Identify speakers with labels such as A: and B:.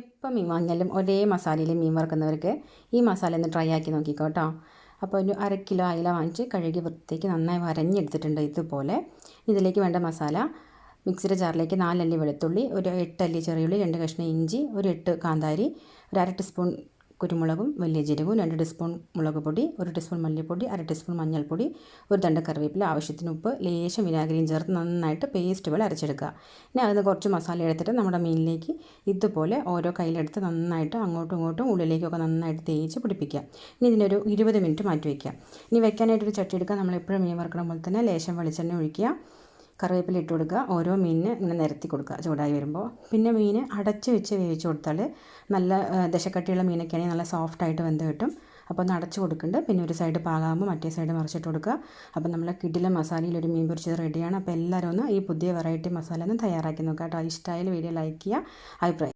A: എപ്പോൾ മീൻ വാങ്ങിയാലും ഒരേ മസാലയിൽ മീൻ വറുക്കുന്നവർക്ക് ഈ മസാല ഒന്ന് ട്രൈ ആക്കി നോക്കിക്കോ കേട്ടോ. അപ്പോൾ ഒരു 1/2 കിലോ അയില വാങ്ങിച്ച് കഴുകി വൃത്തിക്ക് നന്നായി വരഞ്ഞെടുത്തിട്ടുണ്ട്. ഇതുപോലെ ഇതിലേക്ക് വേണ്ട മസാല: മിക്സിയുടെ ജാറിലേക്ക് 4 അല്ലി വെളുത്തുള്ളി, ഒരു 8 അല്ലി ചെറിയുള്ളി, 2 കഷ്ണം ഇഞ്ചി, ഒരു 8 കാന്താരി, ഒരു 1/2 ടീസ്പൂൺ കുരുമുളകും വലിയ ജീരകവും, 2 ടീസ്പൂൺ മുളക് പൊടി, 1 ടീസ്പൂൺ മല്ലിപ്പൊടി, 1/2 ടീസ്പൂൺ മഞ്ഞൾപ്പൊടി, ഒരു തണ്ട് കറിവേപ്പില, ആവശ്യത്തിന് ഉപ്പ്, ലേശം വിനാഗിരിയും ചേർത്ത് നന്നായിട്ട് പേസ്റ്റ് പോലെ അരച്ചെടുക്കുക. ഇനി അതിന് കുറച്ച് മസാല എടുത്തിട്ട് നമ്മുടെ മീനിലേക്ക് ഇതുപോലെ ഓരോ കയ്യിലെടുത്ത് നന്നായിട്ട് അങ്ങോട്ടും ഇങ്ങോട്ടും ഉള്ളിലേക്കൊക്കെ നന്നായിട്ട് തേച്ച് പിടിപ്പിക്കുക. ഇനി ഇതിനൊരു 20 മിനിറ്റ് മാറ്റി വയ്ക്കുക. ഇനി വെക്കാനായിട്ടൊരു ചട്ടി എടുക്കുക. നമ്മളെപ്പോഴും മീൻ വറുക്കണ പോലെ തന്നെ ലേശം വെളിച്ചെണ്ണ ഒഴിക്കുക. കറിവേപ്പില ഇട്ട് കൊടുക്കുക. ഓരോ മീനിന് ഇങ്ങനെ നിരത്തി കൊടുക്കുക ചൂടായി വരുമ്പോൾ. പിന്നെ മീൻ അടച്ച് വെച്ച് വേവിച്ച് കൊടുത്താൽ നല്ല ദശക്കട്ടിയുള്ള മീനൊക്കെ ആണെങ്കിൽ നല്ല സോഫ്റ്റായിട്ട് വെന്ത് കിട്ടും. അപ്പോൾ ഒന്ന് അടച്ച് കൊടുക്കുന്നുണ്ട്. പിന്നെ ഒരു സൈഡ് പാകാകുമ്പോൾ മറ്റേ സൈഡ് മറിച്ചിട്ട് കൊടുക്കുക. അപ്പോൾ നമ്മൾ കിടിലൻ മസാലയിൽ ഒരു മീൻ പൊരിച്ചത് റെഡിയാണ്. അപ്പോൾ എല്ലാവരും ഒന്ന് ഈ പുതിയ വെറൈറ്റി മസാല ഒന്ന് തയ്യാറാക്കി നോക്കുക കേട്ടോ. ഇഷ്ടമായാലും വീഡിയോ ലൈക്ക് ചെയ്യുക. അഭിപ്രായം